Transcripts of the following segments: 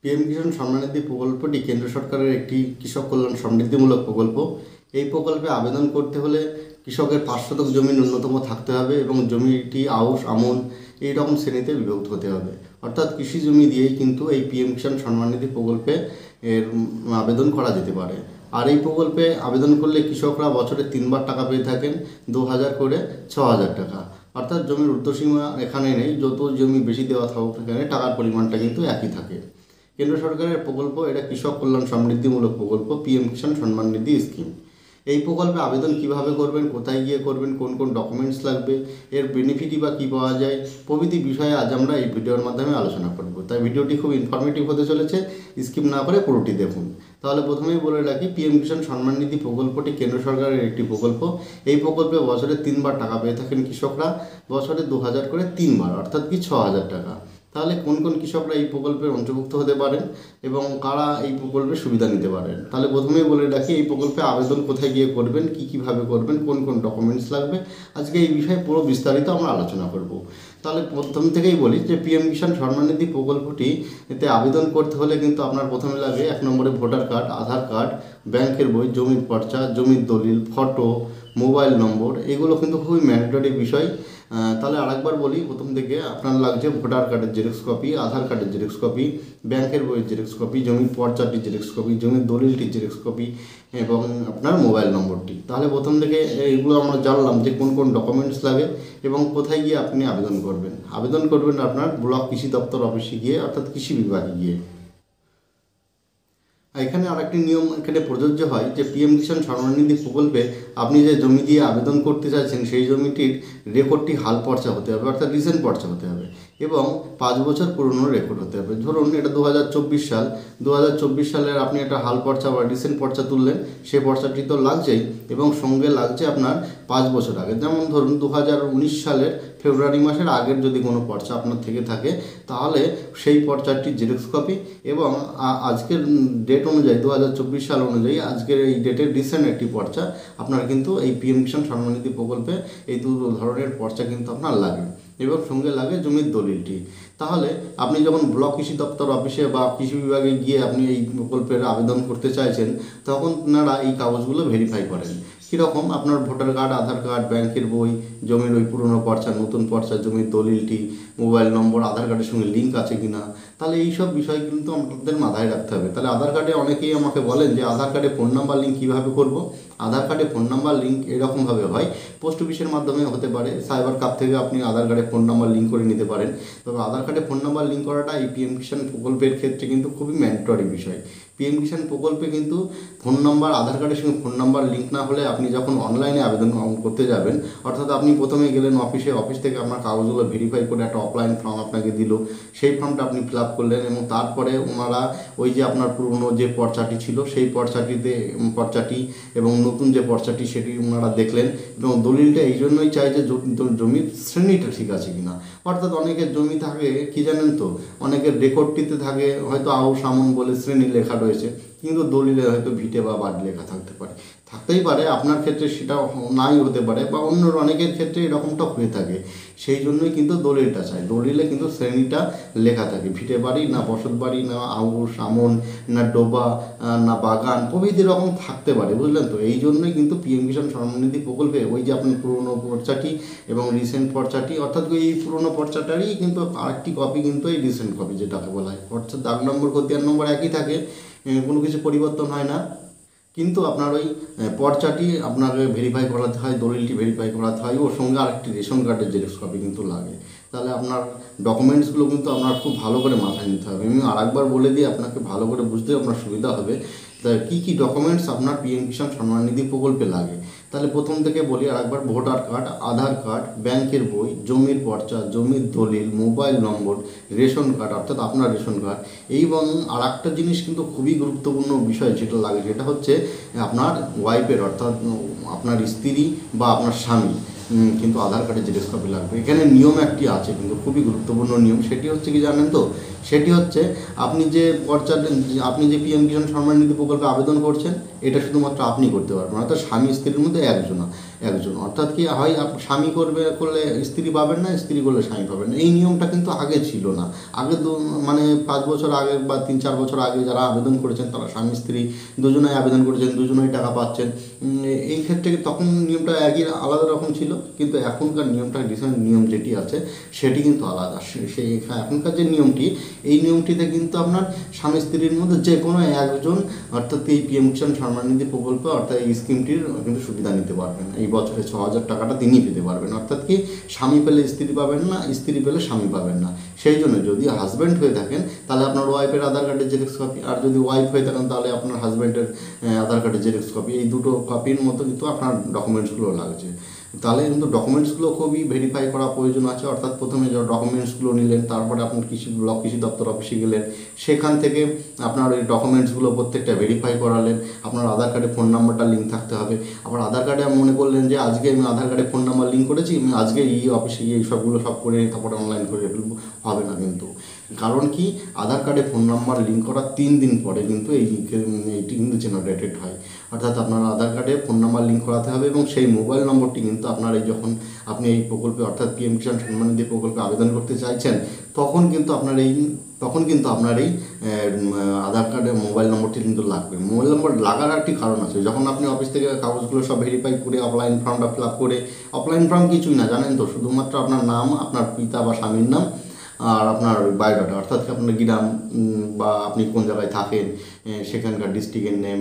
PM Kisan Samman Nidhi প্রকল্পটি কেন্দ্র সরকারের একটি কৃষক কল্যাণ সমৃদ্ধিমূলক প্রকল্প। এই প্রকল্পে আবেদন করতে হলে কৃষকের 5 শতক জমি ন্যূনতম থাকতে হবে এবং জমিটি আউশ আমন এই রকম শ্রেণীতে বিভক্ত হতে হবে। অর্থাৎ কৃষি জমি দিয়েই কিন্তু এই পিএম কিষাণ সম্মান নিধি প্রকল্পে আবেদন করা যেতে পারে। আর এই প্রকল্পে আবেদন করলে কৃষকরা বছরে 3বার টাকা পেয়ে থাকেন, 2000 করে 6000 টাকা। অর্থাৎ জমির ঊর্ধ্বসীমা এখানে নেই, যত জমি বেশি দেওয়া থাকুক এখানে টাকার পরিমাণটা কিন্তু একই থাকে। কেন্দ্র সরকারের প্রকল্প, এটা কৃষক কল্যাণ সমৃদ্ধিমূলক প্রকল্প, পিএম কিষাণ সম্মান নিধি স্কিম। এই প্রকল্পে আবেদন কিভাবে করবেন, কোথায় গিয়ে করবেন, কোন কোন ডকুমেন্টস লাগবে, এর বেনিফিটই বা কী পাওয়া যায় প্রভৃতি বিষয়ে আজ আমরা এই ভিডিওর মাধ্যমে আলোচনা করব। তাই ভিডিওটি খুব ইনফরমেটিভ হতে চলেছে, স্কিপ না করে পুরোটি দেখুন। তাহলে প্রথমেই বলে রাখি, পিএম কিষাণ সম্মান নিধি প্রকল্পটি কেন্দ্র সরকারের একটি প্রকল্প। এই প্রকল্পে বছরে 3বার টাকা পেয়ে থাকেন কৃষকরা, বছরে 2000 করে 3বার, অর্থাৎ কি 6000 টাকা। তাহলে কোন কোন কৃষকরা এই প্রকল্পের অন্তর্ভুক্ত হতে পারেন এবং কারা এই প্রকল্পের সুবিধা নিতে পারেন। তাহলে প্রথমেই বলে রাখি, এই প্রকল্পে আবেদন কোথায় গিয়ে করবেন, কীভাবে করবেন, কোন কোন ডকুমেন্টস লাগবে, আজকে এই বিষয়ে পুরো বিস্তারিত আমরা আলোচনা করব। তাহলে প্রথম থেকেই বলি যে পিএম কিষাণ সম্মান নিধি প্রকল্পটি এতে আবেদন করতে হলে কিন্তু আপনার প্রথমে লাগে 1 নম্বরে ভোটার কার্ড, আধার কার্ড, ব্যাংকের বই, জমির পর্চা, জমির দলিল, ফটো, মোবাইল নম্বর, এগুলো কিন্তু খুবই ম্যান্ডেটরি বিষয়। তাহলে আরেকবার বলি, প্রথম থেকে আপনার লাগছে ভোটার কার্ডের জেরক্স কপি, আধার কার্ডের জেরক্স কপি, ব্যাংকের বইয়ের জেরক্স কপি, জমির পর্চাটির জেরক্স কপি, জমির দলিলটির জেরক্স কপি এবং আপনার মোবাইল নম্বরটি। তাহলে প্রথম থেকে এইগুলো আমরা জানলাম যে কোন কোন ডকুমেন্টস লাগে এবং কোথায় গিয়ে আপনি আবেদন করবেন। আবেদন করবেন আপনার ব্লক কৃষি দপ্তর অফিসে গিয়ে, অর্থাৎ কৃষি বিভাগে গিয়ে। এখানে আরেকটি নিয়ম এখানে প্রযোজ্য হয় যে পিএম কিষাণ সম্মান নিধি প্রকল্পে আপনি যে জমি দিয়ে আবেদন করতে চাইছেন সেই জমিটির রেকর্ডটি হাল পর্চা হতে হবে, অর্থাৎ রিসেন্ট পর্চা হতে হবে এবং 5 বছর পুরনো রেকর্ড হতে হবে। ধরুন এটা 2024 সাল, 2024 সালের আপনি একটা হাল পর্চা বা রিসেন্ট পর্চা তুললেন, সেই পর্চাটি তো লাগছেই এবং সঙ্গে লাগছে আপনার 5 বছর আগে। যেমন ধরুন 2019 সালের ফেব্রুয়ারি মাসের আগের যদি কোনো পর্চা আপনার থেকে থাকে, তাহলে সেই পর্চাটির জেরক্স কপি এবং আজকের ডেট অনুযায়ী 2024 সাল অনুযায়ী আজকের এই ডেটের রিসেন্ট একটি পর্চা আপনার কিন্তু এই পিএম কিষাণ সম্মান নিধি প্রকল্পে এই দুটো ধরনের পর্চা কিন্তু আপনার লাগে এবং সঙ্গে লাগে জমির দলিলটি। তাহলে আপনি যখন ব্লক কৃষি দপ্তর অফিসে বা কৃষি বিভাগে গিয়ে আপনি এই প্রকল্পের আবেদন করতে চাইছেন, তখন আপনারা এই কাগজগুলো ভেরিফাই করেন। কীরকম, আপনার ভোটার কার্ড, আধার কার্ড, ব্যাংকের বই, জমির ওই পুরনো পর্চা, নতুন পর্চা, জমির দলিলটি, মোবাইল নম্বর, আধার কার্ডের সঙ্গে লিঙ্ক আছে কি না। তাহলে এই সব বিষয় কিন্তু আমাদের মাথায় রাখতে হবে। তাহলে আধার কার্ডে অনেকেই আমাকে বলেন যে আধার কার্ডে ফোন নাম্বার লিঙ্ক কীভাবে করব। আধার কার্ডে ফোন নাম্বার লিঙ্ক এরকমভাবে হয়, পোস্ট অফিসের মাধ্যমে হতে পারে, সাইবার ক্যাফ থেকে আপনি আধার কার্ডে ফোন নাম্বার লিঙ্ক করে নিতে পারেন। তবে আধার কার্ডে ফোন নাম্বার লিঙ্ক করাটা এই পিএম কিষাণ প্রকল্পের ক্ষেত্রে কিন্তু খুবই ম্যান্ডেটরি বিষয়। পিএম কিষাণ প্রকল্পে কিন্তু ফোন নাম্বার, আধার কার্ডের সঙ্গে ফোন নাম্বার লিঙ্ক না হলে আপনি যখন অনলাইনে আবেদন করতে যাবেন, অর্থাৎ আপনি প্রথমে গেলেন অফিসে, অফিস থেকে আপনার কাগজগুলো ভেরিফাই করে একটা অফলাইন ফর্ম আপনাকে দিল, সেই ফর্মটা আপনি ফিল আপ করলেন এবং তারপরে ওনারা ওই যে আপনার পুরনো যে পর্চাটি ছিল সেই পর্চাটি এবং নতুন যে পর্চাটি সেটি ওনারা দেখলেন এবং দলিলটা এই জন্যই চাই যে জমির শ্রেণীটা ঠিক আছে কিনা। অর্থাৎ অনেকের জমি থাকে কি জানেন তো, অনেকের রেকর্ডটিতে থাকে হয়তো আউশ আমন বলে শ্রেণী লেখা রয়েছে, কিন্তু দলিলে হয়তো ভিটে বা বাড়ি লেখা থাকতেই পারে। আপনার ক্ষেত্রে সেটা নাই হতে পারে বা অন্য অনেকের ক্ষেত্রে এরকমটা হয়ে থাকে। সেই জন্যই কিন্তু দলিলটা চাই। দলিলে কিন্তু শ্রেণীটা লেখা থাকে, ভিটে বাড়ি না বসত বাড়ি না আউশ আমন না ডোবা না বাগান প্রভৃতি রকম থাকতে পারে, বুঝলেন তো। এই জন্যই কিন্তু পিএম কিষাণ সম্মান নিধি প্রকল্পে ওই যে আপনার পুরনো পর্চাটি এবং রিসেন্ট পর্চাটি, অর্থাৎ এই পুরনো পর্চাটারই কিন্তু আরেকটি কপি কিন্তু এই রিসেন্ট কপি যেটাকে বলা হয়। অর্থাৎ দাগ নম্বর, খতিয়ান নম্বর একই থাকে, কোনো কিছু পরিবর্তন হয় না, কিন্তু আপনার ওই পর্চাটি আপনাকে ভেরিফাই করাতে হয়, দলিলটি ভেরিফাই করাতে হয়, ওর সঙ্গে আরেকটি রেশন কার্ডের জেরক্স কপি কিন্তু লাগে। তাহলে আপনার ডকুমেন্টসগুলো কিন্তু আপনার খুব ভালো করে মাথায় নিতে হবে। আমি আরেকবার বলে দিই, আপনাকে ভালো করে বুঝতে আপনার সুবিধা হবে। তা কী কী ডকুমেন্টস আপনার পিএম কিষাণ সম্মান নিধি প্রকল্পে লাগে। তাহলে প্রথম থেকে বলি আরেকবার, ভোটার কার্ড, আধার কার্ড, ব্যাংকের বই, জমির পর্চা, জমির দলিল, মোবাইল নম্বর, রেশন কার্ড অর্থাৎ আপনার রেশন কার্ড। এবং আর একটা জিনিস কিন্তু খুবই গুরুত্বপূর্ণ বিষয় যেটা লাগে, সেটা হচ্ছে আপনার ওয়াইফের অর্থাৎ আপনার স্ত্রী বা আপনার স্বামী কিন্তু আধার কার্ডের জেরক্স কপি লাগবে। এখানে নিয়ম একটি আছে কিন্তু খুবই গুরুত্বপূর্ণ নিয়ম, সেটি হচ্ছে কি জানেন তো, সেটি হচ্ছে আপনি যে পিএম কিষাণ সম্মান নিধি প্রকল্পে আবেদন করছেন, এটা শুধুমাত্র আপনি করতে পারবেন, অর্থাৎ স্বামী স্ত্রীর মধ্যে একজনা। একজন, অর্থাৎ কি হয় স্বামী করলে স্ত্রী পাবেন না, স্ত্রী করলে স্বামী পাবেন না। এই নিয়মটা কিন্তু আগে ছিল না। আগে মানে 5 বছর আগে বা 3-4 বছর আগে যারা আবেদন করেছেন তারা স্বামী স্ত্রী দুজনেই আবেদন করেছেন, দুজনেই টাকা পাচ্ছেন। এই ক্ষেত্রে তখন নিয়মটা একই আলাদা রকম ছিল, কিন্তু এখনকার নিয়মটা রিসেন্ট নিয়ম যেটি আছে সেটি কিন্তু আলাদা। সেই এখনকার যে নিয়মটি, এই নিয়মটিতে কিন্তু আপনার স্বামী স্ত্রীর মধ্যে যে কোনো একজন অর্থাৎ এই পিএম কিষাণ সম্মান নিধি প্রকল্প অর্থাৎ এই স্কিমটির কিন্তু সুবিধা নিতে পারবেন। এই বছরে 6,000 টাকাটা তিনি পেতে পারবেন। অর্থাৎ কি স্বামী পেলে স্ত্রী পাবেন না, স্ত্রী পেলে স্বামী পাবেন না। সেই জন্য যদি হাজব্যান্ড হয়ে থাকেন তাহলে আপনার ওয়াইফের আধার কার্ডের জেরক্স কপি, আর যদি ওয়াইফ হয়ে থাকেন তাহলে আপনার হাজব্যান্ডের আধার কার্ডের জেরক্স কপি, এই দুটো কপির মতো কিন্তু আপনার ডকুমেন্টসগুলো লাগছে। তাহলে কিন্তু ডকুমেন্টসগুলো খুবই ভেরিফাই করা প্রয়োজন আছে। অর্থাৎ প্রথমে যে ডকুমেন্টসগুলো নিলেন, তারপরে আপনি ব্লক কৃষি দপ্তর অফিসে গেলেন, সেখান থেকে আপনার ওই ডকুমেন্টসগুলো প্রত্যেকটা ভেরিফাই করালেন। আপনার আধার কার্ডে ফোন নাম্বারটা লিঙ্ক থাকতে হবে। আবার আধার কার্ডে মনে করলেন যে আজকে আমি আধার কার্ডে ফোন নাম্বার লিঙ্ক করেছি, আমি আজকে এই অফিসে গিয়ে সবগুলো সব করে তারপরে অনলাইন করে ফেলবো, হবে না কিন্তু। কারণ কি আধার কার্ডে ফোন নাম্বার লিঙ্ক করার 3 দিন পরে কিন্তু এইটি কিন্তু জেনারেটেড হয়। অর্থাৎ আপনার আধার কার্ডে ফোন নাম্বার লিঙ্ক করাতে হবে এবং সেই মোবাইল নম্বরটি কিন্তু আপনার এই যখন আপনি এই প্রকল্পে অর্থাৎ পিএম কিষাণ সম্মান নিধি প্রকল্পে আবেদন করতে চাইছেন তখন কিন্তু আপনার এই আধার কার্ডের মোবাইল নম্বরটি কিন্তু লাগবে। মোবাইল নম্বর লাগার একটি কারণ আছে। যখন আপনি অফিস থেকে কাগজগুলো সব ভেরিফাই করে অফলাইন ফর্মটা ফিল আপ করে, অফলাইন ফর্ম কিছুই না জানেন তো, শুধুমাত্র আপনার নাম, আপনার পিতা বা স্বামীর নাম আর আপনার বায়োডাটা, অর্থাৎ আপনার গ্রাম বা আপনি কোন জায়গায় থাকেন, সেখানকার ডিস্ট্রিক্টের নেম,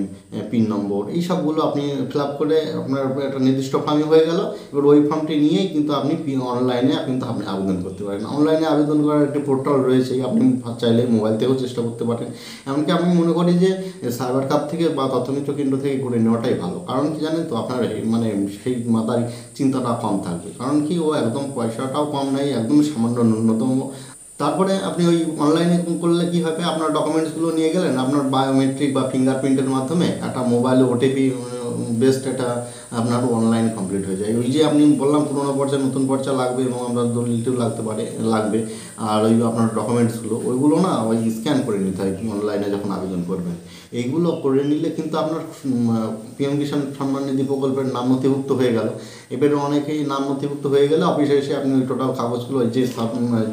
পিন নম্বর, এই সবগুলো আপনি ফিল আপ করে আপনার একটা নির্দিষ্ট ফর্মে হয়ে গেল। এবার ওই ফর্মটি নিয়েই কিন্তু আপনি অনলাইনে কিন্তু আপনি আবেদন করতে পারেন। অনলাইনে আবেদন করার একটি পোর্টাল রয়েছে, আপনি চাইলে মোবাইল থেকেও চেষ্টা করতে পারেন। এমনকি আমি মনে করি যে সাইবার ক্যাফ থেকে বা তথ্যমিত্র কেন্দ্র থেকে করে নেওয়াটাই ভালো। কারণ কি জানেন তো, আপনার মানে সেই মাথার চিন্তাটা কম থাকবে। কারণ কি ও একদম পয়সাটাও কম নেই, একদম সামান্য ন্যূনতম। তারপরে আপনি ওই অনলাইনে করলে কী হবে, আপনার ডকুমেন্টসগুলো নিয়ে গেলেন, আপনার বায়োমেট্রিক বা ফিঙ্গারপ্রিন্টের মাধ্যমে একটা মোবাইলে ওটিপি বেসড এটা আপনার অনলাইন কমপ্লিট হয়ে যায়। ওই যে আপনি বললাম পুরোনো পর্চা নতুন পর্চা লাগবে এবং আপনার দলিলটিও লাগবে। আর ওই আপনার ডকুমেন্টসগুলো ওইগুলো না ওই স্ক্যান করে নিতে হয় অনলাইনে যখন আবেদন করবেন। এইগুলো করে নিলে কিন্তু আপনার পিএম কিষাণ সম্মান নিধি প্রকল্পের নাম নথিভুক্ত হয়ে গেল। এবারে অনেকেই নাম নথিভুক্ত হয়ে গেলে অফিসে এসে আপনি ওই টোটাল কাগজগুলো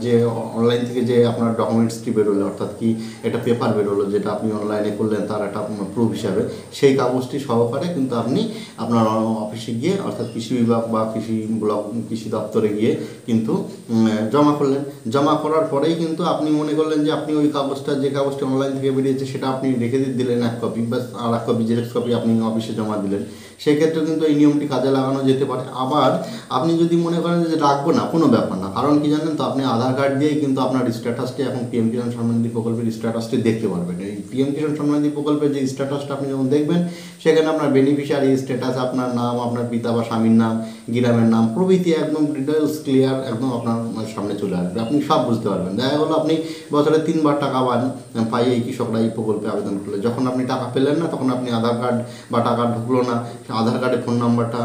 যে অনলাইন থেকে যে আপনার ডকুমেন্টসটি বেরোলো, অর্থাৎ কি এটা পেপার বেরোলো যেটা আপনি অনলাইনে করলেন তার একটা প্রুফ হিসাবে, সেই কাগজটি সহকারে কিন্তু আপনি আপনার অফিসে গিয়ে অর্থাৎ কৃষি বিভাগ বা কৃষি দপ্তরে গিয়ে কিন্তু জমা করলেন। জমা করার পরেই কিন্তু আপনি মনে করলেন যে আপনি ওই যে কাগজটি অনলাইন থেকে বেরিয়েছে সেটা আপনি রেখে দিলেন 1 কপি, বা আর 1 কপি জেরক্স কপি আপনি অফিসে জমা দিলেন। সেক্ষেত্রে কিন্তু এই নিয়মটি কাজে লাগানো যেতে পারে। আবার আপনি যদি মনে করেন যে রাখবো না, কোনো ব্যাপার না। কারণ কি জানেন তো, আপনি আধার কার্ড দিয়েই কিন্তু আপনার স্ট্যাটাসটি এখন পিএম কিষাণ সম্মান নিধি প্রকল্পের স্ট্যাটাসটি দেখতে পারবেন। এই পিএম কিষাণ সম্মান নিধি প্রকল্পের যে স্ট্যাটাসটা আপনি যখন দেখবেন, সেখানে আপনার বেনিফিশিয়ারি স্ট্যাটাস, আপনার নাম, আপনার পিতা বা স্বামীর নাম, গ্রামের নাম প্রভৃতি একদম ডিটেলস ক্লিয়ার একদম আপনার সামনে চলে আসবে। আপনি সব বুঝতে পারবেন। দেখা গেলো আপনি বছরে 3 বার টাকা পাই এই কৃষকরা এই প্রকল্পে আবেদন করলে। যখন আপনি টাকা পেলেন না তখন আপনি আধার কার্ড বা টাকা ঢুকলো না, আধার কার্ডে ফোন নাম্বারটা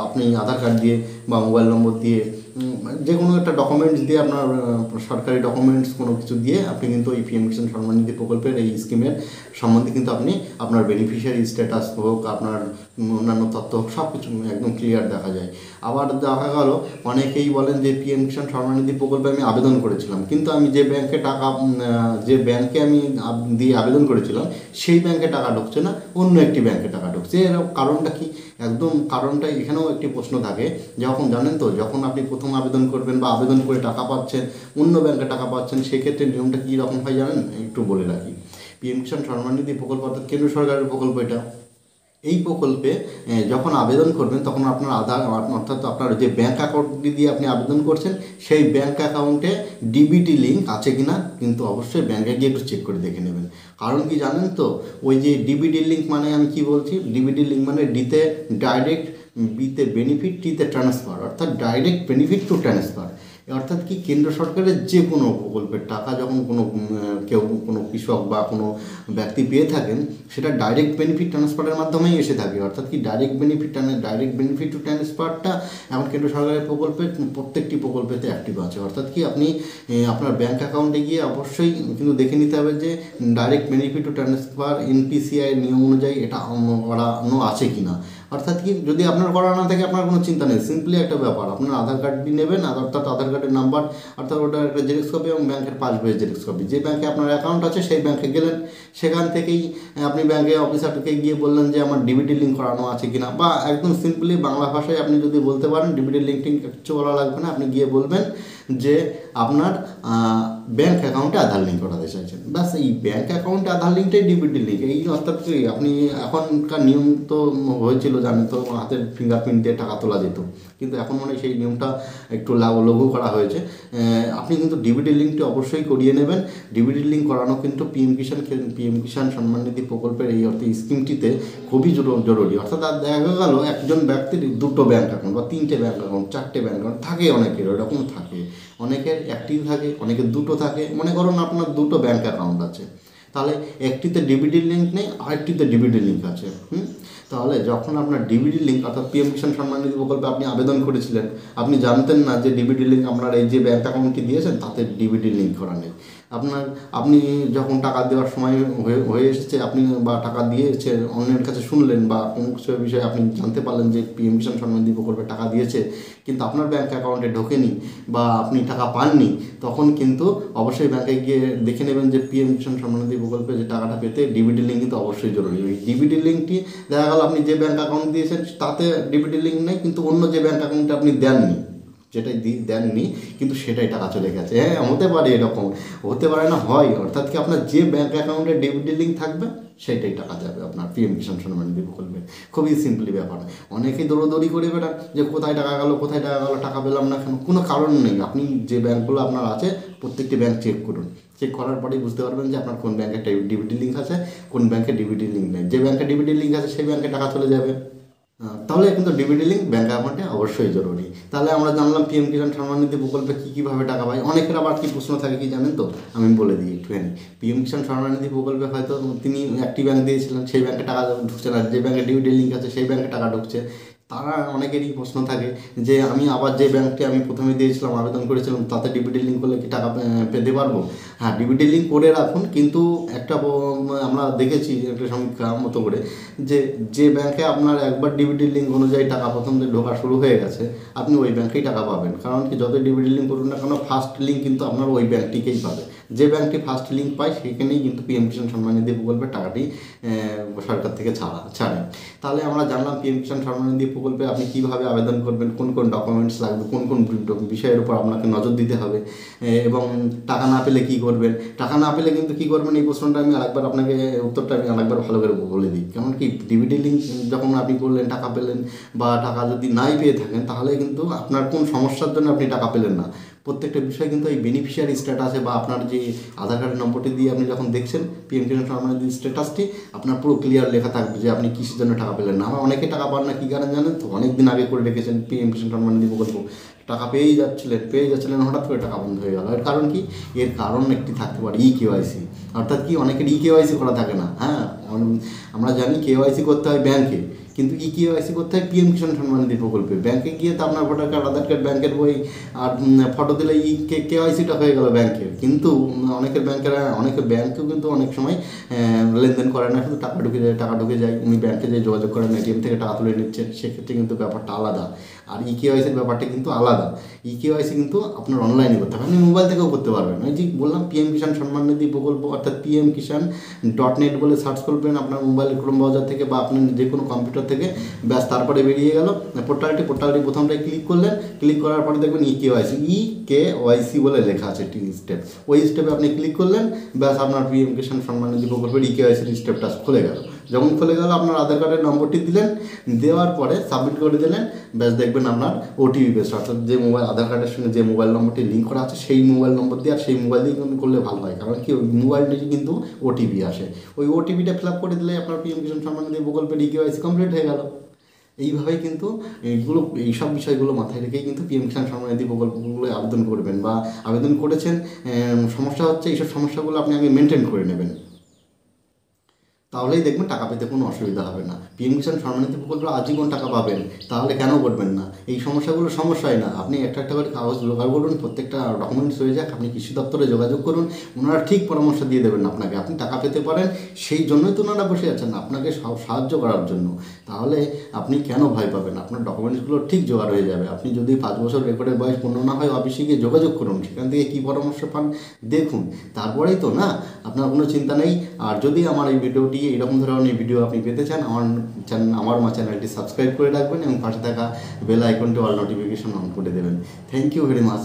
আপনি আধার কার্ড দিয়ে বা মোবাইল নম্বর দিয়ে যে কোনো একটা ডকুমেন্টস দিয়ে, আপনার সরকারি ডকুমেন্টস কোনো কিছু দিয়ে আপনি কিন্তু এই পিএম কিষাণ সম্মান নিধি প্রকল্পের এই স্কিমের সম্বন্ধে কিন্তু আপনি আপনার বেনিফিশিয়ারি স্ট্যাটাস হোক, আপনার অন্যান্য তথ্য হোক, সব কিছু একদম ক্লিয়ার দেখা যায়। আবার দেখা গেল অনেকেই বলেন যে পিএম কিষাণ সম্মান নিধি প্রকল্পে আমি আবেদন করেছিলাম, কিন্তু আমি যে ব্যাংকে আমি দিয়ে আবেদন করেছিলাম সেই ব্যাংকে টাকা ঢুকছে না, অন্য একটি ব্যাংকে টাকা ঢুকছে। এর কারণটা কি? কারণটা এখানেও একটি প্রশ্ন থাকে। যখন জানেন তো, যখন আপনি প্রথম আবেদন করবেন বা আবেদন করে টাকা পাচ্ছেন, অন্য ব্যাংকে টাকা পাচ্ছেন, সেক্ষেত্রে নিয়মটা কী রকম হয় জানেন? একটু বলে রাখি। পিএম কিষাণ সম্মান নিধি প্রকল্প অর্থাৎ কেন্দ্র সরকারের প্রকল্প এটা। এই প্রকল্পে যখন আবেদন করবেন তখন আপনার অর্থাৎ আপনার যে ব্যাঙ্ক অ্যাকাউন্টটি দিয়ে আপনি আবেদন করছেন সেই ব্যাঙ্ক অ্যাকাউন্টে ডিবিটি লিঙ্ক আছে কি না কিন্তু অবশ্যই ব্যাঙ্কে গিয়ে একটু চেক করে দেখে নেবেন। কারণ কি জানেন তো, ওই যে ডিবিটি লিঙ্ক মানে আমি কি বলছি, ডিবিটি লিঙ্ক মানে ডিতে ডাইরেক্ট, বিতে বেনিফিট, টিতে ট্রান্সফার, অর্থাৎ ডাইরেক্ট বেনিফিট টু ট্রান্সফার। অর্থাৎ কি কেন্দ্র সরকারের যে কোনো প্রকল্পের টাকা যখন কোনো কৃষক বা কোনো ব্যক্তি পেয়ে থাকেন, সেটা ডাইরেক্ট বেনিফিট ট্রান্সফারের মাধ্যমেই এসে থাকে। অর্থাৎ কি ডাইরেক্ট বেনিফিট টু ট্রান্সফারটা এখন কেন্দ্র সরকারের প্রকল্পে প্রত্যেকটি প্রকল্পেতে অ্যাক্টিভ আছে। অর্থাৎ কি আপনি আপনার ব্যাঙ্ক অ্যাকাউন্টে গিয়ে অবশ্যই কিন্তু দেখে নিতে হবে যে direct benefit to transfer NPCI নিয়ম অনুযায়ী এটা করানো আছে কি না। অর্থাৎ কি, যদি আপনার করা না থাকে আপনার কোনো চিন্তা নেই, সিম্পলি একটা ব্যাপার, আপনার আধার কার্ডটি নেবেন, অর্থাৎ আধার কার্ডের নাম্বার, অর্থাৎ ওটার একটা জেরক্স কপি এবং ব্যাংকের পাসবইয়ের জেরক্স কপি। যে ব্যাংকে আপনার অ্যাকাউন্ট আছে সেই ব্যাংকে গেলেন, সেখান থেকেই আপনি ব্যাংকে অফিসারকে গিয়ে বললেন যে আমার ডিবিটি লিঙ্ক করানো আছে কিনা, বা একদম সিম্পলি বাংলা ভাষায় আপনি যদি বলতে পারেন, ডিবিটি লিঙ্কটিং কিচ্ছু বলা লাগবে না, আপনি গিয়ে বলবেন যে আপনার ব্যাংক অ্যাকাউন্টে আধার লিঙ্ক করাতে চাইছেন। ব্যাস, এই ব্যাংক অ্যাকাউন্টে আধার লিঙ্কটাই ডিবিটি লিঙ্ক। এই অর্থাৎ কি, আপনি এখনকার নিয়ম তো হয়েছিল জানেন তো, হাতের ফিঙ্গারপ্রিন্ট দিয়ে টাকা তোলা যেত, কিন্তু এখন মানে সেই নিয়মটা একটু লঘু করা হয়েছে। আপনি কিন্তু ডিবিটি লিঙ্কটি অবশ্যই করিয়ে নেবেন। ডিবিটি লিঙ্ক করানো কিন্তু পিএম কিষাণ সম্মান নিধি প্রকল্পের এই অর্থে স্কিমটিতে খুবই জরুরি। অর্থাৎ আর দেখা গেল একজন ব্যক্তির দুটো ব্যাংক অ্যাকাউন্ট বা তিনটে ব্যাংক অ্যাকাউন্ট, চারটে ব্যাংক অ্যাকাউন্ট থাকে, অনেকের এরকম থাকে, অনেকের একটি থাকে, অনেকের দুটো থাকে। মনে করুন আপনার দুটো ব্যাংক অ্যাকাউন্ট আছে, তাহলে একটিতে ডিবিটি লিঙ্ক নেই, আরেকটিতে ডিবিটি লিঙ্ক আছে। তাহলে যখন আপনার ডিবিটি লিঙ্ক অর্থাৎ পিএম কিষাণ সম্মান নিধি প্রকল্পে আপনি আবেদন করেছিলেন, আপনি জানতেন না যে ডিবিটি লিঙ্ক আপনার এই যে ব্যাংক অ্যাকাউন্টটি দিয়েছেন তাতে ডিবিটি লিঙ্ক করা নেই। আপনি যখন টাকা দেওয়ার সময় হয়ে এসেছে, আপনি বা টাকা দিয়েছে অন্যের কাছে শুনলেন, বা কোনো কিছু বিষয়ে আপনি জানতে পারলেন যে পিএম কিষাণ সম্মান নিধি প্রকল্পে টাকা দিয়েছে কিন্তু আপনার ব্যাংক অ্যাকাউন্টে ঢোকেনি বা আপনি টাকা পাননি, তখন কিন্তু অবশ্যই ব্যাংকে গিয়ে দেখে নেবেন যে পিএম কিষাণ সম্মান নিধি প্রকল্পে যে টাকাটা পেতে ডিবিটি লিঙ্ক কিন্তু অবশ্যই জরুরি। ওই ডিবিটি লিঙ্কটি দেখা গেল আপনি যে ব্যাংক অ্যাকাউন্ট দিয়েছেন তাতে ডিবিটি লিঙ্ক নেই, কিন্তু অন্য যে ব্যাংক অ্যাকাউন্টে আপনি দেননি, যেটাই দেননি কিন্তু সেটাই টাকা চলে গেছে। হ্যাঁ, হতে পারে, এরকম হতে পারে না, হয়। অর্থাৎ কি, আপনার যে ব্যাংক অ্যাকাউন্টে ডিবিটি লিঙ্ক থাকবে সেইটাই টাকা যাবে আপনার পিএম কিষাণ সম্মান নিধি প্রকল্পে। খুবই সিম্পলি ব্যাপার। অনেকেই দৌড়দৌড়ি করে বেড়ান যে কোথায় টাকা গেল, কোথায় টাকা গেল, টাকা পেলাম না কেন, কোনো কারণ নেই। আপনি যে ব্যাংকগুলো আপনার আছে প্রত্যেকটি ব্যাংক চেক করুন, চেক করার পরেই বুঝতে পারবেন যে আপনার কোন ব্যাংকে ডিবিটি লিঙ্ক আছে, কোন ব্যাংকে ডিবিটি লিঙ্ক নেই। যে ব্যাংকে ডিবিটি লিঙ্ক আছে সেই ব্যাংকে টাকা চলে যাবে। তাহলে কিন্তু ডিবিটি লিঙ্ক ব্যাঙ্ক অ্যাকাউন্টে অবশ্যই জরুরি। তাহলে আমরা জানলাম পিএম কিষাণ সম্মান নিধি প্রকল্পে কীভাবে টাকা পাই। অনেকের আবার কী প্রশ্ন থাকে কি জানেন তো, আমি বলে দিই একটুখানি। পিএম কিষাণ সম্মান নিধি প্রকল্পে হয়তো তিনি একটি ব্যাংক দিয়েছিলেন, সেই ব্যাংকে টাকা ঢুকছে না, যে ব্যাংকে ডিবিটি লিঙ্ক আছে সেই ব্যাংকে টাকা ঢুকছে। তারা অনেকেরই প্রশ্ন থাকে যে আমি আবার যে ব্যাংকটি আমি প্রথমে দিয়েছিলাম, আবেদন করেছিলাম, তাতে ডিবিটি লিঙ্ক করলে কি টাকা পেতে পারবো? হ্যাঁ, ডিবিটি লিঙ্ক করে রাখুন, কিন্তু একটা আমরা দেখেছি একটা সমীক্ষা মতো করে যে ব্যাংকে আপনার একবার ডিবিটি লিঙ্ক অনুযায়ী টাকা প্রথম যে ঢোকা শুরু হয়ে গেছে, আপনি ওই ব্যাংকেই টাকা পাবেন। কারণ কি, যত ডিবিটি লিঙ্ক করুন না কেন, ফার্স্ট লিঙ্ক কিন্তু আপনার ওই ব্যাংকটিকেই পাবে। যে ব্যাংকটি ফার্স্ট লিঙ্ক পায় সেখানেই কিন্তু পিএম কিষাণ সম্মান নিধি প্রকল্পের টাকাটি সরকার থেকে ছাড়ে। তাহলে আমরা জানলাম পিএম কিষাণ সম্মান নিধি প্রকল্পে আপনি কীভাবে আবেদন করবেন, কোন কোন ডকুমেন্টস লাগবে, কোন কোন বিষয়ের উপর আপনাকে নজর দিতে হবে, এবং টাকা না পেলে কী করবেন। টাকা না পেলে কিন্তু কী করবেন, এই প্রশ্নটা আমি আরেকবার আপনাকে উত্তরটা আমি আরেকবার ভালো করে বলে দিই। কেমন কি, ডিবিটি লিঙ্ক যখন আপনি করলেন, টাকা পেলেন, বা টাকা যদি নাই পেয়ে থাকেন, তাহলে কিন্তু আপনার কোন সমস্যার জন্য আপনি টাকা পেলেন না, প্রত্যেকটা বিষয় কিন্তু এই বেনিফিশিয়ারি স্ট্যাটাসে বা আপনার যে আধার কার্ডের নম্বরটি দিয়ে আপনি যখন দেখছেন পিএম কিষাণ সম্মান নিধি স্ট্যাটাসটি, আপনার পুরো ক্লিয়ার লেখা থাকবে যে আপনি কিসের জন্য টাকা পেলেন না। আমার অনেকে টাকা পান না, কী কারণ জানেন তো, অনেক দিন আগে করে রেখেছেন পিএম কিষাণ সম্মান নিধি প্রকল্প, টাকা পেয়েই যাচ্ছিলেন, হঠাৎ করে টাকা বন্ধ হয়ে গেল। এর কারণ কি? এর কারণ একটি থাকতে পারে কেওয়াইসি। অর্থাৎ কি, অনেকের কেওয়াইসি করা থাকে না। হ্যাঁ, আমরা জানি কেওয়াইসি করতে হয় ব্যাংকে, কিন্তু কেওয়াইসি করতে হয় পিএম কিষাণ সম্মান নিধি প্রকল্পে। ব্যাংকে গিয়ে তো আপনার ভোটার কার্ড, আধার কার্ড, ব্যাংকের বই আর ফটো দিলে কেওয়াইসিটা হয়ে গেল ব্যাংকের। কিন্তু অনেকের ব্যাংকেও কিন্তু অনেক সময় লেনদেন করে না, শুধু টাকা ঢুকে যায়, উনি ব্যাংকে যে যোগাযোগ করেন, এটিএম থেকে টাকা তুলে নিচ্ছেন, সেক্ষেত্রে কিন্তু ব্যাপারটা আলাদা। আর কেওয়াইসির ব্যাপারটা কিন্তু আলাদা। কেওয়াইসি কিন্তু আপনার অনলাইনে করতে হবে, আপনি মোবাইল থেকেও করতে পারবেন। ওই যে বললাম পিএম কিষাণ সম্মান নিধি প্রকল্প, অর্থাৎ pmkishan.net বলে সার্চ করবেন আপনার মোবাইলের ক্রোম ব্রাউজার থেকে বা আপনার যে কোনো কম্পিউটার থেকে, ব্যাস তারপরে বেরিয়ে গেল পোর্টালটি প্রথমটায় ক্লিক করলেন, ক্লিক করার পরে দেখবেন কেওয়াইসি বলে লেখা আছে একটি স্টেপ, ওই স্টেপে আপনি ক্লিক করলেন, ব্যাস আপনার পিএম কিষাণ সম্মান নিধি প্রকল্পের কেওয়াইসির স্টেপটা খুলে গেল। যখন খুলে গেল, আপনার আধার কার্ডের নম্বরটি দিলেন, দেওয়ার পরে সাবমিট করে দিলেন, ব্যাস দেখবেন আপনার ওটিপি বেস, অর্থাৎ যে আধার কার্ডের সঙ্গে যে মোবাইল নম্বরটি লিঙ্ক করা আছে সেই মোবাইল নম্বর দিয়ে, আর সেই মোবাইল দিয়ে করলে ভালো হয়। কারণ কি, ওই মোবাইলটি কিন্তু ওটিপি আসে, ওই ওটিপিটা ফিল আপ করে দিলে আপনার পিএম কিষাণ সম্মান নিধি প্রকল্পের কেওয়াইসি কমপ্লিট হয়ে গেল। এইভাবেই কিন্তু এইসব বিষয়গুলো মাথায় রেখেই কিন্তু পিএম কিষাণ সম্মান নিধি প্রকল্পগুলো আবেদন করবেন, বা আবেদন করেছেন, সমস্যা হচ্ছে, এইসব সমস্যাগুলো আপনি আগে মেনটেন করে নেবেন। তাহলেই দেখবেন টাকা পেতে কোনো অসুবিধা হবে না। পিএম কিষাণ সম্মানিধি প্রকল্পে আজীবন টাকা পাবেন, তাহলে কেন করবেন না? এই সমস্যাগুলো সমস্যাই না, আপনি একটা করে কাগজ জোগাড় করুন, প্রত্যেকটা ডকুমেন্টস হয়ে যাক, আপনি কৃষি দপ্তরে যোগাযোগ করুন, ওনারা ঠিক পরামর্শ দিয়ে দেবেন আপনাকে, আপনি টাকা পেতে পারেন। সেই জন্যই তো ওনারা বসে আছেন, আপনাকে সাহায্য করার জন্য। তাহলে আপনি কেন ভয় পাবেন? আপনার ডকুমেন্টসগুলো ঠিক জোগাড় হয়ে যাবে। আপনি যদি 5 বছর রেকর্ডের বয়স পূর্ণ না হয়, অফিসে গিয়ে যোগাযোগ করুন, সেখান থেকে কী পরামর্শ পান দেখুন, তারপরেই তো না, আপনার কোনো চিন্তা নেই। আর যদি আমার এই ভিডিওটি এরকম ধরনের ভিডিও আপনি পেতে চান, আমার চ্যানেলটি সাবস্ক্রাইব করে রাখবেন এবং পাশে থাকা বেল আইকনটি অল নোটিফিকেশন অন করে দেবেন। Thank you very much.